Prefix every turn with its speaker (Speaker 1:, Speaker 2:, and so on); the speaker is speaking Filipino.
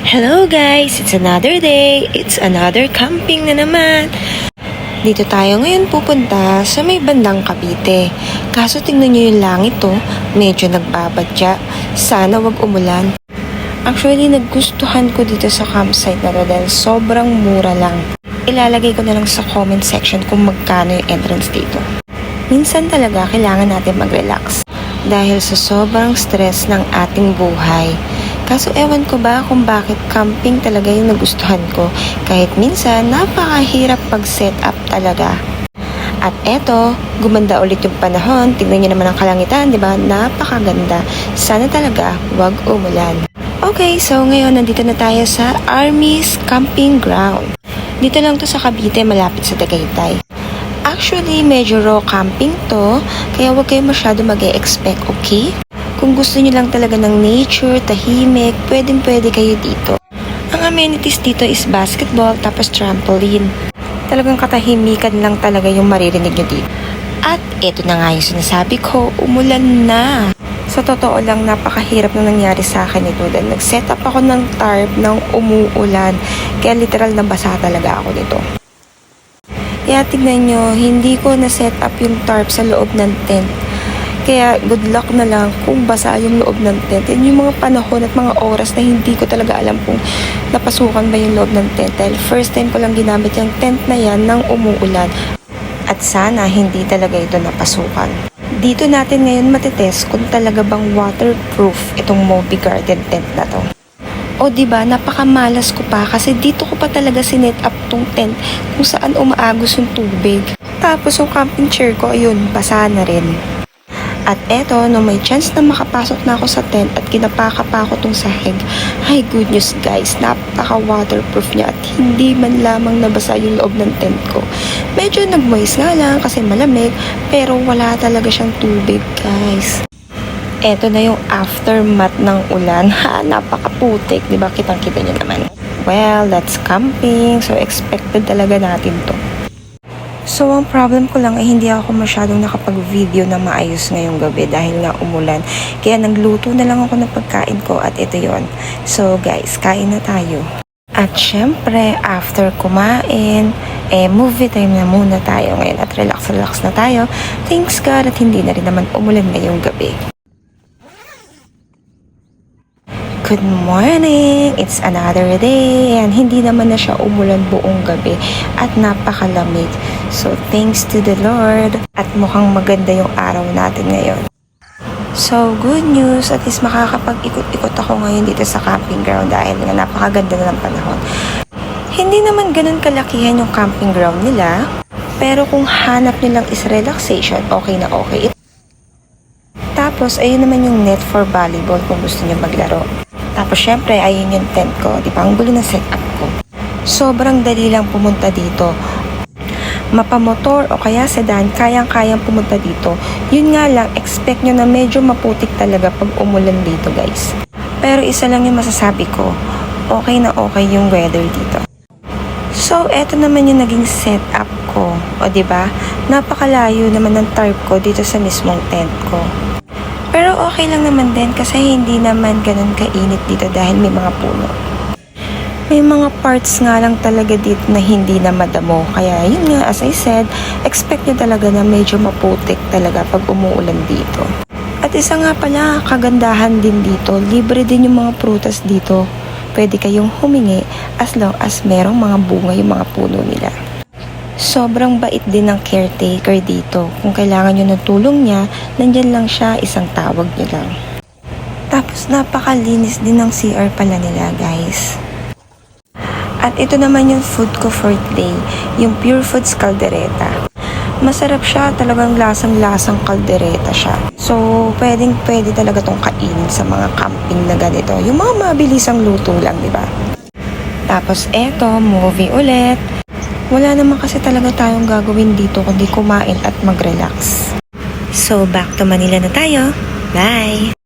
Speaker 1: Hello guys! It's another day. It's another camping na naman. Dito tayo ngayon pupunta sa may bandang Cavite. Kaso tingnan nyo yung langit medyo nagbabadya. Sana wag umulan. Actually, nagustuhan ko dito sa campsite na to dahil sobrang mura lang. Ilalagay ko na lang sa comment section kung magkano yung entrance dito. Minsan talaga kailangan natin mag-relax dahil sa sobrang stress ng ating buhay. Kaso ewan ko ba kung bakit camping talaga yung nagustuhan ko. Kahit minsan, napakahirap pag-set up talaga. At eto, gumanda ulit yung panahon. Tignan nyo naman ang kalangitan, di ba? Napakaganda. Sana talaga, wag umulan. Okay, so ngayon nandito na tayo sa Army's Camping Ground. Dito lang to sa Cavite, malapit sa Tagaytay. Actually, medyo raw camping to, kaya wag kayo masyado mag-e-expect, okay? Kung gusto niyo lang talaga ng nature, tahimik, pwedeng-pwede kayo dito. Ang amenities dito is basketball tapos trampoline. Talagang katahimikan lang talaga yung maririnig niyo dito. At eto na nga yung sinasabi ko, umulan na. Sa totoo lang, napakahirap na nangyari sa akin ito dahil nag-set up ako ng tarp ng umuulan. Kaya literal na basa talaga ako nito. Kaya tignan nyo, hindi ko na-set up yung tarp sa loob ng tent. Kaya good luck na lang kung basa yung loob ng tent. Yan yung mga panahon at mga oras na hindi ko talaga alam kung napasukan ba yung loob ng tent. Dahil first time ko lang ginamit yung tent na yan nang umuulan. At sana hindi talaga ito napasukan. Dito natin ngayon matitest kung talaga bang waterproof itong Moby Garden tent na to. O diba, napakamalas ko pa kasi dito ko pa talaga sinet up tong tent kung saan umaagos yung tubig. Tapos yung camping chair ko, ayun, basa na rin. At eto, nung may chance na makapasok na ako sa tent at kinapaka pa ako tong sahig, ay good news guys, napaka-waterproof niya at hindi man lamang nabasa yung loob ng tent ko. Medyo nag-moist nga lang kasi malamig, pero wala talaga siyang tubig guys. Eto na yung aftermath ng ulan. Ha, napakaputik, di ba? Kitang-kita niyo naman. Well, that's camping, so expected talaga natin to. So, ang problem ko lang ay hindi ako masyadong nakapag-video na maayos ngayong gabi dahil nga umulan. Kaya nagluto na lang ako ng pagkain ko at ito yon. So, guys, kain na tayo. At syempre, after kumain, movie time na muna tayo ngayon at relax-relax na tayo. Thanks God at hindi na rin naman umulan ngayong gabi. Good morning! It's another day and hindi naman na siya umulan buong gabi at napakalamig. So, thanks to the Lord at mukhang maganda yung araw natin ngayon. So, good news. At least makakapag-ikot-ikot ako ngayon dito sa camping ground dahil nga napakaganda na ng panahon. Hindi naman ganun kalakihan yung camping ground nila, pero kung hanap nilang is relaxation, okay na okay. Tapos, ayun naman yung net for volleyball kung gusto niyo maglaro. Tapos, syempre, ayun yung tent ko. Di ba? Ang gulo na setup ko. Sobrang dali lang pumunta dito. Mapamotor o kaya sedan, kayang-kayang pumunta dito. Yun nga lang, expect nyo na medyo maputik talaga pag umulan dito, guys. Pero isa lang yung masasabi ko, okay na okay yung weather dito. So, eto naman yung naging setup ko. O, di ba? Napakalayo naman ng tarp ko dito sa mismong tent ko. Pero okay lang naman din kasi hindi naman ganun kainit dito dahil may mga puno. May mga parts nga lang talaga dito na hindi na madamo. Kaya yun nga, as I said, expect nyo talaga na medyo maputik talaga pag umuulan dito. At isa nga pala, kagandahan din dito, libre din yung mga prutas dito. Pwede kayong humingi as long as merong mga bunga yung mga puno nila. Sobrang bait din ng caretaker dito. Kung kailangan nyo ng tulong niya, nandyan lang siya, isang tawag nyo lang. Tapos napakalinis din ng CR pala nila guys. At ito naman yung food ko for today, yung Pure Foods Caldereta. Masarap siya, talagang lasang-lasang kaldereta siya. So, pwedeng-pwede talaga tong kainin sa mga camping na ganito. Yung mga mabilisang luto lang, di ba? Tapos eto, movie ulit. Wala naman kasi talaga tayong gagawin dito kundi kumain at mag-relax. So, back to Manila na tayo. Bye!